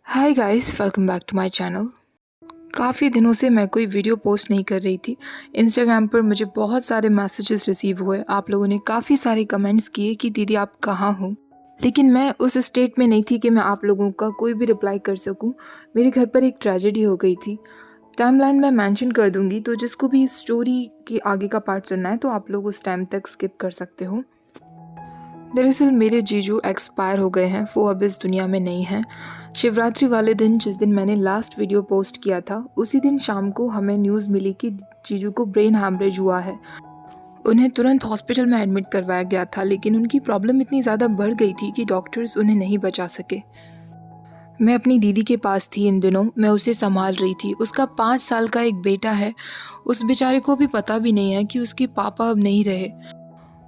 Hi guys, welcome back to my channel. काफ़ी दिनों से मैं कोई वीडियो पोस्ट नहीं कर रही थी। इंस्टाग्राम पर मुझे बहुत सारे मैसेजेस रिसीव हुए। आप लोगों ने काफ़ी सारे कमेंट्स किए कि दीदी आप कहाँ हो। लेकिन मैं उस स्टेट में नहीं थी कि मैं आप लोगों का कोई भी रिप्लाई कर सकूं। मेरे घर पर एक ट्रेजेडी हो गई थी। टाइमलाइन मैं मेंशन कर दूंगी, तो जिसको भी स्टोरी के आगे का पार्ट सुनना है तो आप लोग उस टाइम तक स्किप कर सकते हो। दरअसल मेरे जीजू एक्सपायर हो गए हैं, वो अब इस दुनिया में नहीं हैं। शिवरात्रि वाले दिन, जिस दिन मैंने लास्ट वीडियो पोस्ट किया था, उसी दिन शाम को हमें न्यूज़ मिली कि जीजू को ब्रेन हैमरेज हुआ है। उन्हें तुरंत हॉस्पिटल में एडमिट करवाया गया था, लेकिन उनकी प्रॉब्लम इतनी ज़्यादा बढ़ गई थी कि डॉक्टर्स उन्हें नहीं बचा सके। मैं अपनी दीदी के पास थी इन दिनों, मैं उसे संभाल रही थी। उसका 5 साल का एक बेटा है। उस बेचारे को भी पता भी नहीं है कि उसके पापा अब नहीं रहे।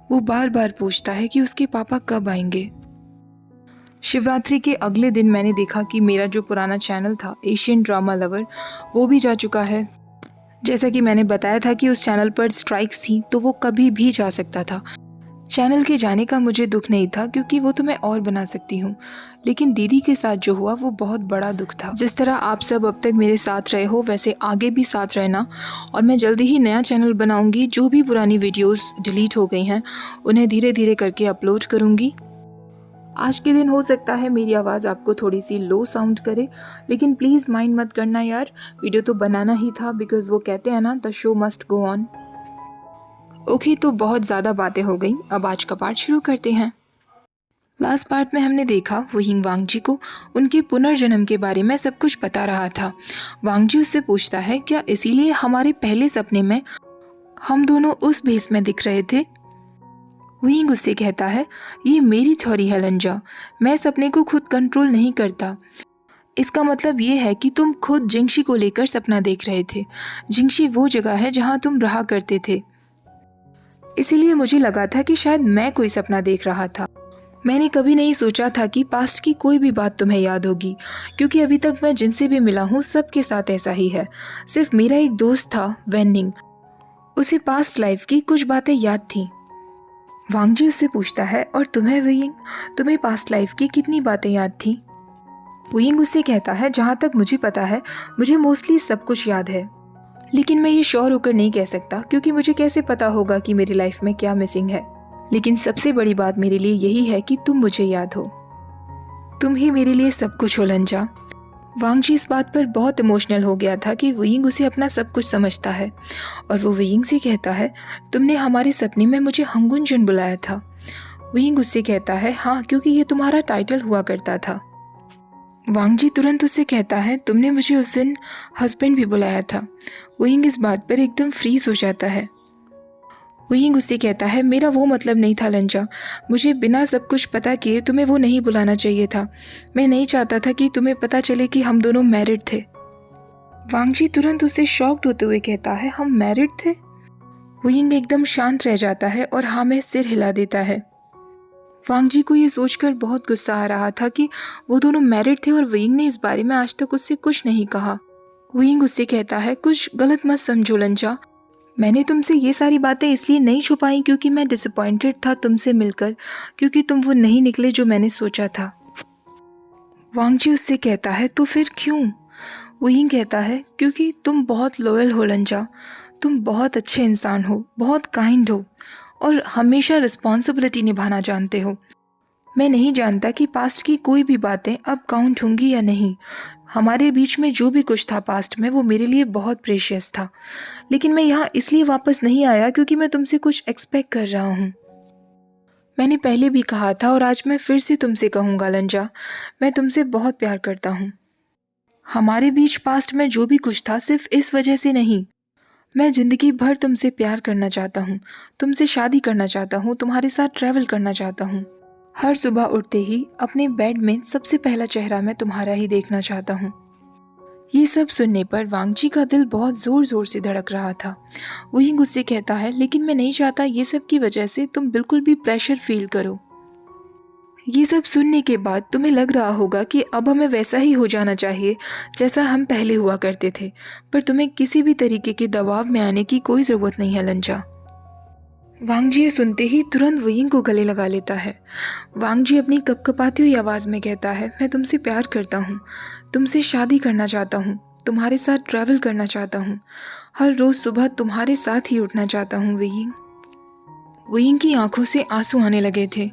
वो बार बार पूछता है कि उसके पापा कब आएंगे। शिवरात्रि के अगले दिन मैंने देखा कि मेरा जो पुराना चैनल था, एशियन ड्रामा लवर, वो भी जा चुका है। जैसा कि मैंने बताया था कि उस चैनल पर स्ट्राइक्स थी, तो वो कभी भी जा सकता था। चैनल के जाने का मुझे दुख नहीं था, क्योंकि वो तो मैं और बना सकती हूँ। लेकिन दीदी के साथ जो हुआ वो बहुत बड़ा दुख था। जिस तरह आप सब अब तक मेरे साथ रहे हो, वैसे आगे भी साथ रहना। और मैं जल्दी ही नया चैनल बनाऊंगी। जो भी पुरानी वीडियोस डिलीट हो गई हैं उन्हें धीरे धीरे करके अपलोड करूंगी। आज के दिन हो सकता है मेरी आवाज़ आपको थोड़ी सी लो साउंड करे, लेकिन प्लीज़ माइंड मत करना यार। वीडियो तो बनाना ही था, बिकॉज वो कहते हैं ना, the show must go on. Okay, तो बहुत ज़्यादा बातें हो गई, अब आज का पार्ट शुरू करते हैं। लास्ट पार्ट में हमने देखा वो हिंग वांगजी को उनके पुनर्जन्म के बारे में सब कुछ बता रहा था। वांगजी उससे पूछता है, क्या इसीलिए हमारे पहले सपने में हम दोनों उस भेस में दिख रहे थे? वहीं उससे कहता है, ये मेरी थ्योरी है लंजा, मैं सपने को खुद कंट्रोल नहीं करता। इसका मतलब ये है कि तुम खुद जिंगशी को लेकर सपना देख रहे थे। जिंगशी वो जगह है जहाँ तुम रहा करते थे। इसीलिए मुझे लगा था कि शायद मैं कोई सपना देख रहा था। मैंने कभी नहीं सोचा था कि पास्ट की कोई भी बात तुम्हें याद होगी, क्योंकि अभी तक मैं जिनसे भी मिला हूँ सबके साथ ऐसा ही है। सिर्फ मेरा एक दोस्त था वेनिंग, उसे पास्ट लाइफ की कुछ बातें याद थीं। वांगजी उससे पूछता है, और तुम्हें वेयिंग, तुम्हें पास्ट लाइफ की कितनी बातें याद थीं? वेयिंग उससे कहता है, जहाँ तक मुझे पता है मुझे मोस्टली सब कुछ याद है, लेकिन मैं ये श्योर होकर नहीं कह सकता, क्योंकि मुझे कैसे पता होगा कि मेरी लाइफ में क्या मिसिंग है। लेकिन सबसे बड़ी बात मेरे लिए यही है कि तुम मुझे याद हो। तुम ही मेरे लिए सब कुछ हो लंजा। वांगजी इस बात पर बहुत इमोशनल हो गया था कि वेयिंग उसे अपना सब कुछ समझता है, और वो वेयिंग से कहता है, तुमने हमारे सपने में मुझे हंगुनजुन बुलाया था। वेयिंग उससे कहता है, हाँ, क्योंकि ये तुम्हारा टाइटल हुआ करता था। वांगजी तुरंत उससे कहता है, तुमने मुझे उस दिन हस्बैंड भी बुलाया था। वेयिंग इस बात पर एकदम फ्रीज हो जाता है। वेयिंग उससे कहता है, मेरा वो मतलब नहीं था लंजा, मुझे बिना सब कुछ पता किए तुम्हें वो नहीं बुलाना चाहिए था। मैं नहीं चाहता था कि तुम्हें पता चले कि हम दोनों मैरिड थे। वांगजी तुरंत उससे शॉक्ड होते हुए कहता है, हम मैरिड थे? वेयिंग एकदम शांत रह जाता है और हाँ में सिर हिला देता है। वांगजी को ये सोचकर बहुत गुस्सा आ रहा था कि वो दोनों मैरिड थे और वेयिंग ने इस बारे में आज तक उससे कुछ नहीं कहा। वेयिंग उससे कहता है, कुछ गलत मत समझो लंजा, मैंने तुमसे ये सारी बातें इसलिए नहीं छुपाई क्योंकि मैं डिसअपॉइंटेड था तुमसे मिलकर, क्योंकि तुम वो नहीं निकले जो मैंने सोचा था। वांगजी उससे कहता है, तो फिर क्यों? वेयिंग कहता है, क्योंकि तुम बहुत लॉयल हो लंजा, तुम बहुत अच्छे इंसान हो, बहुत काइंड हो, और हमेशा रिस्पॉन्सिबिलिटी निभाना जानते हो। मैं नहीं जानता कि पास्ट की कोई भी बातें अब काउंट होंगी या नहीं। हमारे बीच में जो भी कुछ था पास्ट में, वो मेरे लिए बहुत प्रेशियस था। लेकिन मैं यहाँ इसलिए वापस नहीं आया क्योंकि मैं तुमसे कुछ एक्सपेक्ट कर रहा हूँ। मैंने पहले भी कहा था और आज मैं फिर से तुमसे कहूँगा लंजा, मैं तुमसे बहुत प्यार करता हूँ। हमारे बीच पास्ट में जो भी कुछ था सिर्फ इस वजह से नहीं। मैं ज़िंदगी भर तुमसे प्यार करना चाहता हूँ, तुमसे शादी करना चाहता हूँ, तुम्हारे साथ ट्रैवल करना चाहता हूँ। हर सुबह उठते ही अपने बेड में सबसे पहला चेहरा मैं तुम्हारा ही देखना चाहता हूँ। ये सब सुनने पर वांगजी का दिल बहुत ज़ोर ज़ोर से धड़क रहा था। वही गुस्से कहता है, लेकिन मैं नहीं चाहता ये सब की वजह से तुम बिल्कुल भी प्रेशर फील करो। ये सब सुनने के बाद तुम्हें लग रहा होगा कि अब हमें वैसा ही हो जाना चाहिए जैसा हम पहले हुआ करते थे, पर तुम्हें किसी भी तरीके के दबाव में आने की कोई ज़रूरत नहीं है लंजा। वांग जी ये सुनते ही तुरंत वयिंग को गले लगा लेता है। वांग जी अपनी कपकपाती हुई आवाज़ में कहता है, मैं तुमसे प्यार करता हूँ, तुमसे शादी करना चाहता हूँ, तुम्हारे साथ ट्रैवल करना चाहता हूँ, हर रोज़ सुबह तुम्हारे साथ ही उठना चाहता हूँ वयिंग। वयिंग की आंखों से आंसू आने लगे थे।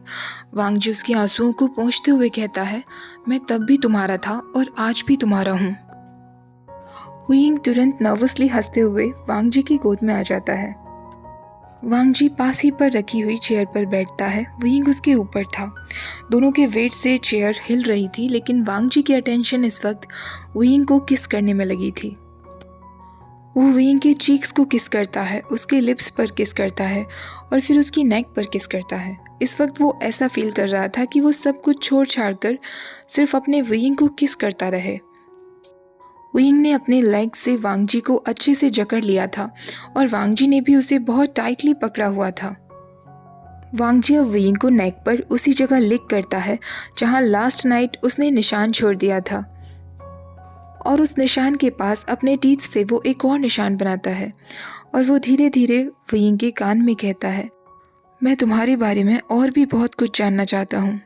वांग जी उसके आंसुओं को पोंछते हुए कहता है, मैं तब भी तुम्हारा था और आज भी तुम्हारा हूँ। वयिंग तुरंत नर्वसली हंसते हुए वांग जी की गोद में आ जाता है। वांग जी पास ही पर रखी हुई चेयर पर बैठता है। वयिंग उसके ऊपर था। दोनों के वेट से चेयर हिल रही थी, लेकिन वांग जी की अटेंशन इस वक्त वयिंग को किस करने में लगी थी। वो वयिंग के चीक्स को किस करता है, उसके लिप्स पर किस करता है और फिर उसकी नेक पर किस करता है। इस वक्त वो ऐसा फील कर रहा था कि वो सब कुछ छोड़ छाड़ कर सिर्फ अपने वयिंग को किस करता रहे। वयिंग ने अपने लेग से वांग जी को अच्छे से जकड़ लिया था और वांग जी ने भी उसे बहुत टाइटली पकड़ा हुआ था। वांग जी अब वयिंग को नेक पर उसी जगह लिक करता है जहां लास्ट नाइट उसने निशान छोड़ दिया था, और उस निशान के पास अपने टीथ से वो एक और निशान बनाता है और वो धीरे धीरे वयिंग के कान में कहता है, मैं तुम्हारे बारे में और भी बहुत कुछ जानना चाहता हूँ।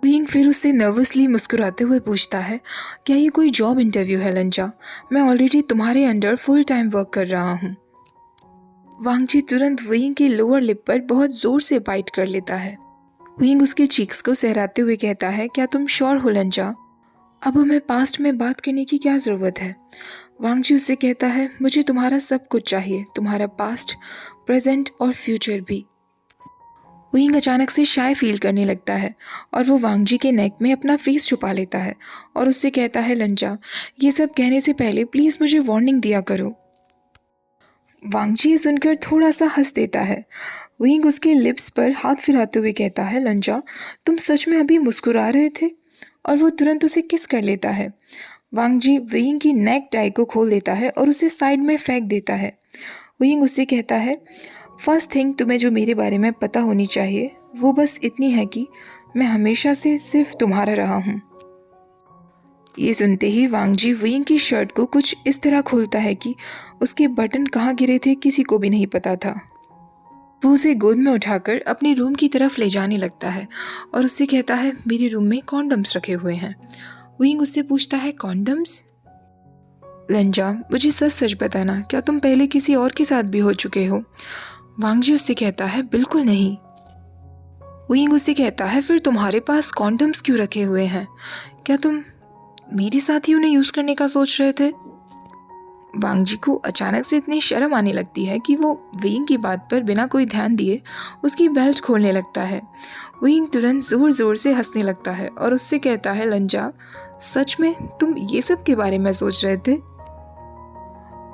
वयिंग फिर उससे नर्वसली मुस्कुराते हुए पूछता है, क्या ये कोई जॉब इंटरव्यू है लंजा? मैं ऑलरेडी तुम्हारे अंडर फुल टाइम वर्क कर रहा हूँ। वांग जी तुरंत वयिंग के लोअर लिप पर बहुत जोर से बाइट कर लेता है। वयिंग उसके चीक्स को सहराते हुए कहता है, क्या तुम श्योर हो लंजा? अब हमें पास्ट में बात करने की क्या ज़रूरत है? वांग जी उससे कहता है, मुझे तुम्हारा सब कुछ चाहिए, तुम्हारा पास्ट, प्रेजेंट और फ्यूचर भी। वयिंग अचानक से शाय फील करने लगता है और वो वांग जी के नेक में अपना फेस छुपा लेता है और उससे कहता है, लंजा, ये सब कहने से पहले प्लीज़ मुझे वार्निंग दिया करो। वांग जी ये सुनकर थोड़ा सा हंस देता है। वयिंग उसके लिप्स पर हाथ फिराते हुए कहता है, लंजा, तुम सच में अभी मुस्कुरा रहे थे? और वो तुरंत उसे किस कर लेता है। वांग जी वयिंग की नेक टाई को खोल देता है और उसे साइड में फेंक देता है। वयिंग उससे कहता है, फर्स्ट थिंग तुम्हें जो मेरे बारे में पता होनी चाहिए वो बस इतनी है कि मैं हमेशा से सिर्फ तुम्हारा रहा हूँ। ये सुनते ही वांग जी वयिंग की शर्ट को कुछ इस तरह खोलता है कि उसके बटन कहाँ गिरे थे किसी को भी नहीं पता था। वो उसे गोद में उठाकर अपने रूम की तरफ ले जाने लगता है और उससे कहता है, मेरे रूम में कॉन्डम्स रखे हुए हैं। वयिंग उससे पूछता है, कॉन्डम्स? लंजा, मुझे सच सच बताना, क्या तुम पहले किसी और के साथ भी हो चुके हो? वांग जी उससे कहता है, बिल्कुल नहीं। वयिंग उससे कहता है, फिर तुम्हारे पास कॉन्डम्स क्यों रखे हुए हैं? क्या तुम मेरे साथ ही उन्हें यूज़ करने का सोच रहे थे? वांग जी को अचानक से इतनी शर्म आने लगती है कि वो वयिंग की बात पर बिना कोई ध्यान दिए उसकी बेल्ट खोलने लगता है। वयिंग तुरंत ज़ोर ज़ोर से हंसने लगता है और उससे कहता है, लंजा, सच में तुम ये सब के बारे में सोच रहे थे?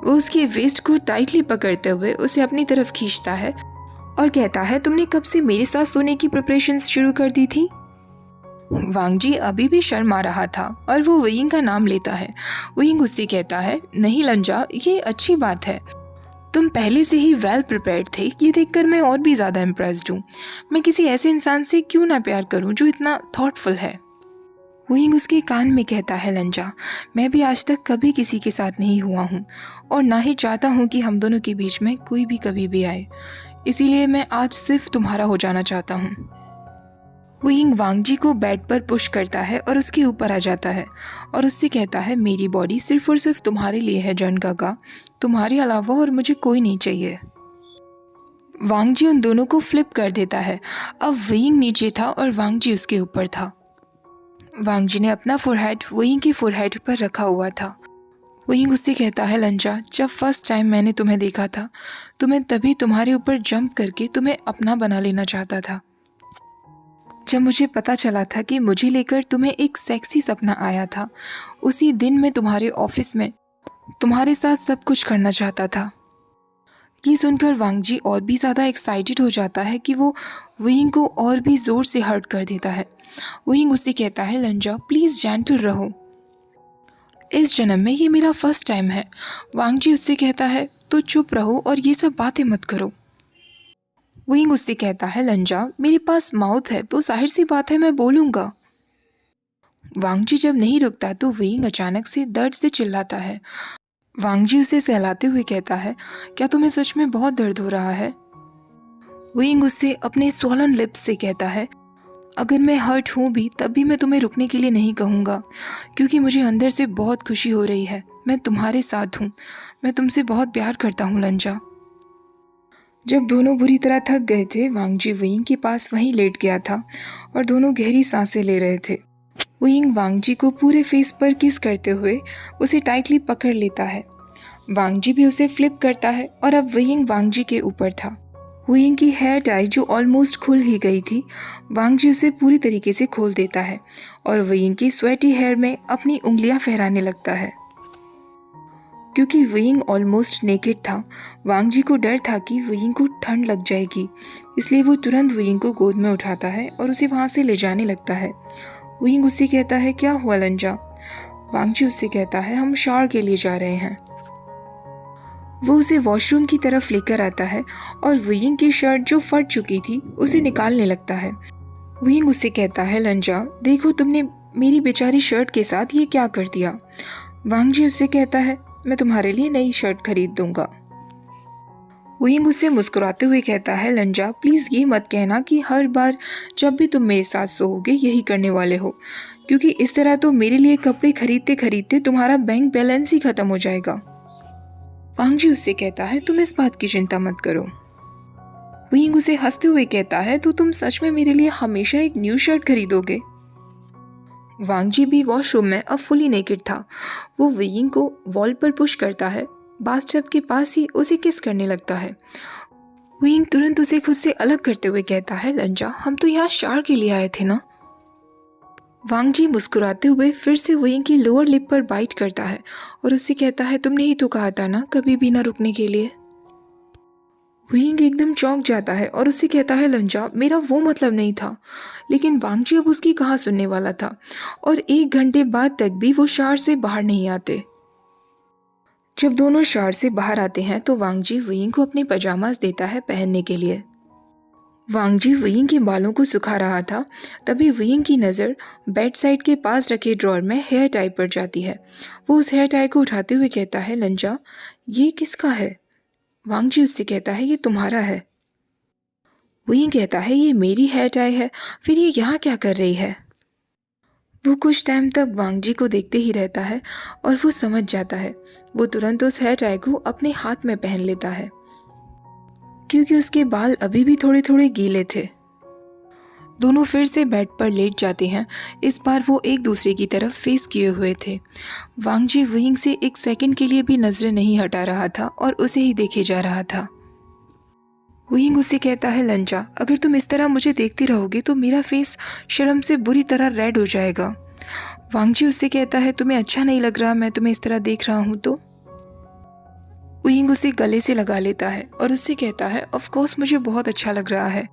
वो उसकी वेस्ट को टाइटली पकड़ते हुए उसे अपनी तरफ खींचता है और कहता है, तुमने कब से मेरे साथ सोने की प्रिपरेशंस शुरू कर दी थी? वांग जी अभी भी शर्मा रहा था और वो वयिंग का नाम लेता है। वयिंग उससे कहता है, नहीं लंजा, ये अच्छी बात है, तुम पहले से ही वेल प्रिपेयर्ड थे। ये देखकर मैं और भी ज़्यादा इम्प्रेस्ड हूँ। मैं किसी ऐसे इंसान से क्यों ना प्यार करूँ जो इतना थॉटफुल है। वयिंग उसके कान में कहता है, लंजा, मैं भी आज तक कभी किसी के साथ नहीं हुआ हूँ और ना ही चाहता हूँ कि हम दोनों के बीच में कोई भी कभी भी आए, इसीलिए मैं आज सिर्फ तुम्हारा हो जाना चाहता हूँ। वयिंग वांग जी को बेड पर पुश करता है और उसके ऊपर आ जाता है और उससे कहता है, मेरी बॉडी सिर्फ और सिर्फ तुम्हारे लिए है जन काका, तुम्हारे अलावा और मुझे कोई नहीं चाहिए। वांग जी उन दोनों को फ्लिप कर देता है। अब वयिंग नीचे था और वांग जी उसके ऊपर था। वांग जी ने अपना फोरहेड वयिंग के फोरहेड पर रखा हुआ था। वयिंग उससे कहता है, लंजा, जब फर्स्ट टाइम मैंने तुम्हें देखा था तो मैं तभी तुम्हारे ऊपर जंप करके तुम्हें अपना बना लेना चाहता था। जब मुझे पता चला था कि मुझे लेकर तुम्हें एक सेक्सी सपना आया था, उसी दिन मैं तुम्हारे ऑफिस में तुम्हारे साथ सब कुछ करना चाहता था। ये सुनकर वांग जी और भी ज़्यादा एक्साइटेड हो जाता है कि वो वयिंग को और भी ज़ोर से हर्ट कर देता है। वयिंग उससे कहता है, लंजा, प्लीज़ जेंटल रहो, इस जन्म में ये मेरा फर्स्ट टाइम है। वांग जी उससे कहता है, तो चुप रहो और ये सब बातें मत करो। वयिंग उससे कहता है, लंजा, मेरे पास माउथ है तो जाहिर सी बात है मैं बोलूँगा। वांग जी जब नहीं रुकता तो वयिंग अचानक से दर्द से चिल्लाता है। वांग जी उसे सहलाते हुए कहता है, क्या तुम्हें सच में बहुत दर्द हो रहा है? विंग उससे अपने स्वॉलन लिप्स से कहता है, अगर मैं हर्ट हूँ भी तब भी मैं तुम्हें रुकने के लिए नहीं कहूँगा, क्योंकि मुझे अंदर से बहुत खुशी हो रही है। मैं तुम्हारे साथ हूँ। मैं तुमसे बहुत प्यार करता हूँ लंजा। जब दोनों बुरी तरह थक गए थे, वांगजी विंग के पास वहीं लेट गया था और दोनों गहरी सांसें ले रहे थे। विंग वांगजी को पूरे फेस पर किस करते हुए उसे टाइटली पकड़ लेता है। वांगजी भी उसे फ्लिप करता है और अब विंग वांगजी के ऊपर था। विंग की हेयर टाई जो ऑलमोस्ट खुल ही गई थी, वांगजी उसे पूरी तरीके से खोल देता है और विंग की स्वेटी हेयर में अपनी उंगलियां फहराने लगता है। क्योंकि विंग ऑलमोस्ट नेकेड था, वांगजी को डर था कि विंग को ठंड लग जाएगी, इसलिए वो तुरंत विंग को गोद में उठाता है और उसे वहाँ से ले जाने लगता है। विंग उससे कहता है, क्या हुआ लंजा? वांगजी उससे कहता है, हम शावर के लिए जा रहे हैं। वो उसे वॉशरूम की तरफ लेकर आता है और विंग की शर्ट जो फट चुकी थी उसे निकालने लगता है। विंग उससे कहता है, लंजा देखो तुमने मेरी बेचारी शर्ट के साथ ये क्या कर दिया। वांगजी उससे कहता है, मैं तुम्हारे लिए नई शर्ट खरीद दूंगा। विंग उससे मुस्कुराते हुए कहता है, लंजा प्लीज़ ये मत कहना कि हर बार जब भी तुम मेरे साथ सोओगे यही करने वाले हो, क्योंकि इस तरह तो मेरे लिए कपड़े खरीदते खरीदते तुम्हारा बैंक बैलेंस ही ख़त्म हो जाएगा। वांगजी उससे कहता है, तुम इस बात की चिंता मत करो। विंग उसे हंसते हुए कहता है, तो तुम सच में मेरे लिए हमेशा एक न्यू शर्ट खरीदोगे? वांगजी भी वॉशरूम में अब फुली नेकेड था। वो विंग को वॉल पर पुश करता है, बाथटब के पास ही उसे किस करने लगता है। विंग तुरंत उसे खुद से अलग करते हुए कहता है, लंजा हम तो यहाँ शावर के लिए आए थे ना। वांगजी मुस्कुराते हुए फिर से विंग की लोअर लिप पर बाइट करता है और उससे कहता है, तुमने ही तो कहा था ना कभी भी ना रुकने के लिए। विंग एकदम चौंक जाता है और उससे कहता है, लंजा मेरा वो मतलब नहीं था। लेकिन वांगजी अब उसकी कहाँ सुनने वाला था और 1 घंटे बाद तक भी वो शावर से बाहर नहीं आते। जब दोनों शावर से बाहर आते हैं तो वांगजी विंग को अपने पजामाज देता है पहनने के लिए। वांगजी विंग के बालों को सुखा रहा था, तभी विंग की नज़र बेड साइड के पास रखे ड्रॉर में हेयर टाई पर जाती है। वो उस हेयर टाई को उठाते हुए कहता है, लंजा ये किसका है? वांगजी उससे कहता है, ये तुम्हारा है। विंग कहता है, ये मेरी हेयर टाई है, फिर ये यहाँ क्या कर रही है? वो कुछ टाइम तक वांगजी को देखते ही रहता है और वो समझ जाता है। वो तुरंत उस हेयर टाई को अपने हाथ में पहन लेता है, क्योंकि उसके बाल अभी भी थोड़े थोड़े गीले थे। दोनों फिर से बेड पर लेट जाते हैं। इस बार वो एक दूसरे की तरफ फेस किए हुए थे। वांगजी विंग से 1 सेकंड के लिए भी नजरें नहीं हटा रहा था और उसे ही देखे जा रहा था। विंग उसे कहता है, लंजा अगर तुम इस तरह मुझे देखती रहोगे तो मेरा फेस शर्म से बुरी तरह रेड हो जाएगा। वांगजी उससे कहता है, तुम्हें अच्छा नहीं लग रहा मैं तुम्हें इस तरह देख रहा हूँ तो? विंग उसे गले से लगा लेता है और उससे कहता है, ऑफ कोर्स मुझे बहुत अच्छा लग रहा है।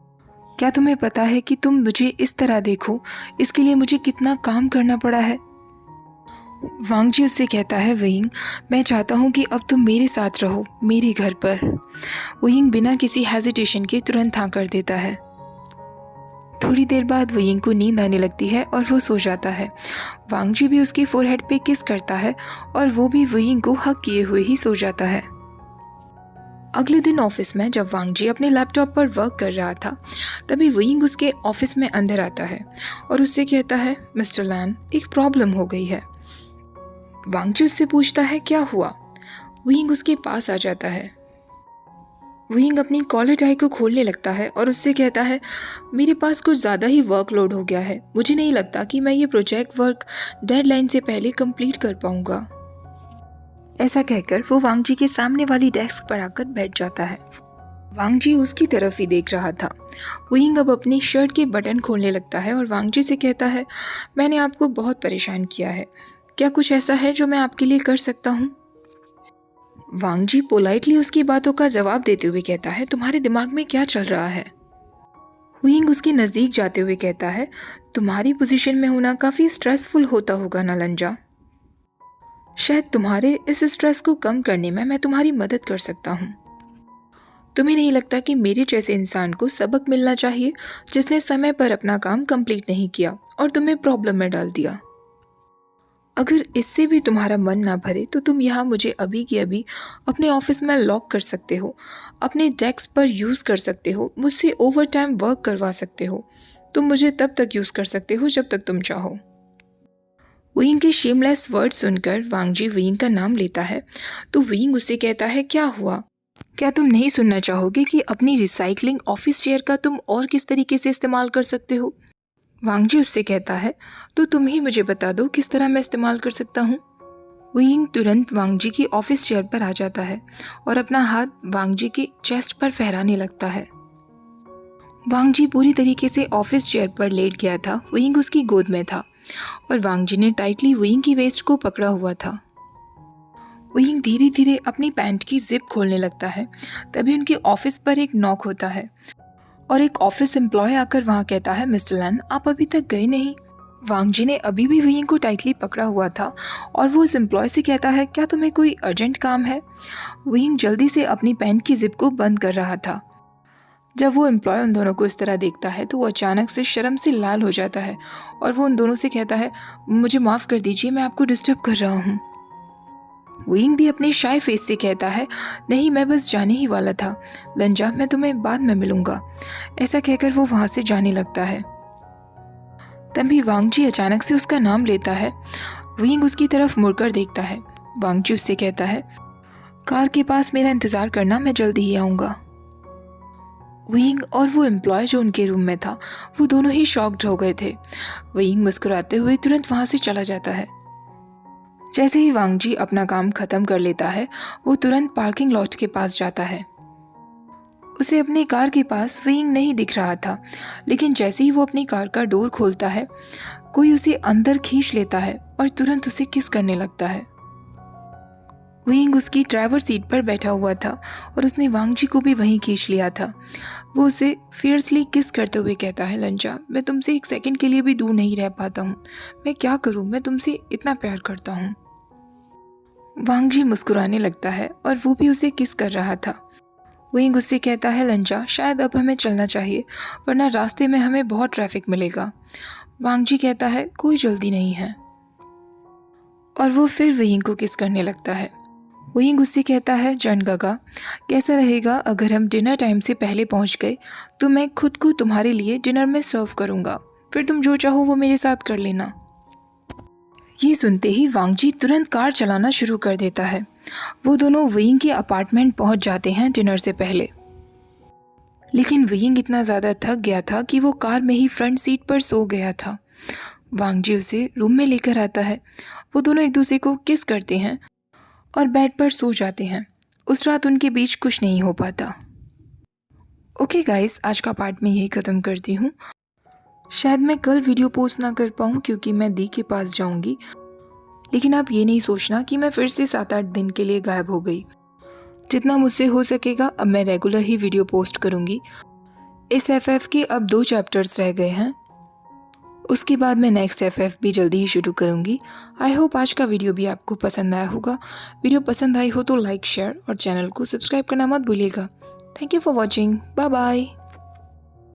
क्या तुम्हें पता है कि तुम मुझे इस तरह देखो इसके लिए मुझे कितना काम करना पड़ा है? वांगजी उससे कहता है, विंग मैं चाहता हूँ कि अब तुम मेरे साथ रहो मेरे घर पर। विंग बिना किसी हेजिटेशन के तुरंत हाँ कर देता है। थोड़ी देर बाद विंग को नींद आने लगती है और वो सो जाता है। वांगजी भी उसके फोरहेड पे किस करता है और वो भी विंग को हक किए हुए ही सो जाता है। अगले दिन ऑफिस में जब वांगजी अपने लैपटॉप पर वर्क कर रहा था, तभी विंग उसके ऑफिस में अंदर आता है और उससे कहता है, मिस्टर लैन एक प्रॉब्लम हो गई है। वांगजी उससे पूछता है, क्या हुआ? विंग उसके पास आ जाता है। विंग अपनी कॉलर टाई को खोलने लगता है और उससे कहता है, मेरे पास कुछ ज़्यादा ही वर्कलोड हो गया है, मुझे नहीं लगता कि मैं ये प्रोजेक्ट वर्क डेडलाइन से पहले कंप्लीट कर पाऊंगा। ऐसा कहकर वो वांगजी के सामने वाली डेस्क पर आकर बैठ जाता है। वांगजी उसकी तरफ ही देख रहा था। विंग अब अपनी शर्ट के बटन खोलने लगता है और वांगजी से कहता है, मैंने आपको बहुत परेशान किया है, क्या कुछ ऐसा है जो मैं आपके लिए कर सकता हूँ? वांगजी पोलाइटली उसकी बातों का जवाब देते हुए कहता है, तुम्हारे दिमाग में क्या चल रहा है? विंग उसके नज़दीक जाते हुए कहता है, तुम्हारी पोजीशन में होना काफ़ी स्ट्रेसफुल होता होगा ना लंजा। शायद तुम्हारे इस स्ट्रेस को कम करने में मैं तुम्हारी मदद कर सकता हूँ। तुम्हें नहीं लगता कि मेरे जैसे इंसान को सबक मिलना चाहिए जिसने समय पर अपना काम कंप्लीट नहीं किया और तुम्हें प्रॉब्लम में डाल दिया? अगर इससे भी तुम्हारा मन ना भरे तो तुम यहाँ मुझे अभी के अभी अपने ऑफिस में लॉक कर सकते हो, अपने डेस्क पर यूज़ कर सकते हो, मुझसे ओवर टाइम वर्क करवा सकते हो। तुम मुझे तब तक यूज़ कर सकते हो जब तक तुम चाहो। विंग के शेमलेस वर्ड सुनकर वांगजी विंग का नाम लेता है तो विंग उसे कहता है, क्या हुआ? क्या तुम नहीं सुनना चाहोगे कि अपनी रिसाइकलिंग ऑफिस चेयर का तुम और किस तरीके से इस्तेमाल कर सकते हो? वांगजी उससे कहता है, तो तुम ही मुझे बता दो किस तरह मैं इस्तेमाल कर सकता हूँ। विंग तुरंत वांगजी की ऑफिस चेयर पर आ जाता है और अपना हाथ वांगजी के चेस्ट पर फहराने लगता है। वांगजी पूरी तरीके से ऑफिस चेयर पर लेट गया था। विंग उसकी गोद में था और वांगजी ने टाइटली विंग की वेस्ट को पकड़ा हुआ था। विंग धीरे धीरे अपनी पैंट की जिप खोलने लगता है। तभी उनके ऑफिस पर एक नॉक होता है और एक ऑफिस एम्प्लॉय आकर वहाँ कहता है, मिस्टर लैन, आप अभी तक गए नहीं? वांगजी ने अभी भी विंग को टाइटली पकड़ा हुआ था और वो उस एम्प्लॉय से कहता है, क्या तुम्हें कोई अर्जेंट काम है? विंग जल्दी से अपनी पैंट की जिप को बंद कर रहा था। जब वो एम्प्लॉय उन दोनों को इस तरह देखता है तो वो अचानक से शर्म से लाल हो जाता है और वो उन दोनों से कहता है, मुझे माफ़ कर दीजिए, मैं आपको डिस्टर्ब कर रहा हूँ। विंग भी अपने शाय फेस से कहता है, नहीं, मैं बस जाने ही वाला था लंजा, मैं तुम्हें बाद में मिलूंगा। ऐसा कहकर वो वहाँ से जाने लगता है। तभी वांगजी अचानक से उसका नाम लेता है। विंग उसकी तरफ मुड़कर देखता है। वांगजी उससे कहता है, कार के पास मेरा इंतज़ार करना, मैं जल्दी ही आऊँगा। विंग और वो एम्प्लॉय जो उनके रूम में था, वो दोनों ही शॉक्ड हो गए थे। विंग मुस्कुराते हुए तुरंत वहाँ से चला जाता है। जैसे ही वांगजी अपना काम खत्म कर लेता है, वो तुरंत पार्किंग लॉट के पास जाता है। उसे अपनी कार के पास विंग नहीं दिख रहा था, लेकिन जैसे ही वो अपनी कार का डोर खोलता है, कोई उसे अंदर खींच लेता है और तुरंत उसे किस करने लगता है। विंग उसकी ड्राइवर सीट पर बैठा हुआ था और उसने वांगजी को भी वहीं खींच लिया था। वो उसे फियर्सली किस करते हुए कहता है, लंजा, मैं तुमसे एक सेकंड के लिए भी दूर नहीं रह पाता हूँ। मैं क्या करूँ, मैं तुमसे इतना प्यार करता हूँ। वांगजी मुस्कुराने लगता है और वो भी उसे किस कर रहा था। विंग उससे कहता है, लंजा, शायद अब हमें चलना चाहिए, वरना रास्ते में हमें बहुत ट्रैफिक मिलेगा। वांगजी कहता है, कोई जल्दी नहीं है, और वो फिर विंग को किस करने लगता है। विंग उससे कहता है, जन गगा, कैसा रहेगा अगर हम डिनर टाइम से पहले पहुंच गए तो मैं खुद को तुम्हारे लिए डिनर में सर्व करूंगा, फिर तुम जो चाहो वो मेरे साथ कर लेना। ये सुनते ही वांगजी तुरंत कार चलाना शुरू कर देता है। वो दोनों विंग के अपार्टमेंट पहुंच जाते हैं डिनर से पहले। लेकिन विंग इतना ज़्यादा थक गया था कि वो कार में ही फ्रंट सीट पर सो गया था। वांगजी उसे रूम में लेकर आता है। वो दोनों एक दूसरे को किस करते हैं और बेड पर सो जाते हैं। उस रात उनके बीच कुछ नहीं हो पाता। ओके गाइस, आज का पार्ट मैं यही ख़त्म करती हूँ। शायद मैं कल वीडियो पोस्ट ना कर पाऊँ क्योंकि मैं दी के पास जाऊँगी, लेकिन आप ये नहीं सोचना कि मैं फिर से 7-8 दिन के लिए गायब हो गई। जितना मुझसे हो सकेगा अब मैं रेगुलर ही वीडियो पोस्ट करूँगी। इस एफएफ के अब 2 चैप्टर्स रह गए हैं, उसके बाद मैं नेक्स्ट एफएफ भी जल्दी ही शुरू करूँगी। आई होप आज का वीडियो भी आपको पसंद आया होगा। वीडियो पसंद आई हो तो लाइक, शेयर और चैनल को सब्सक्राइब करना मत भूलिएगा। Thank you for watching. Bye bye.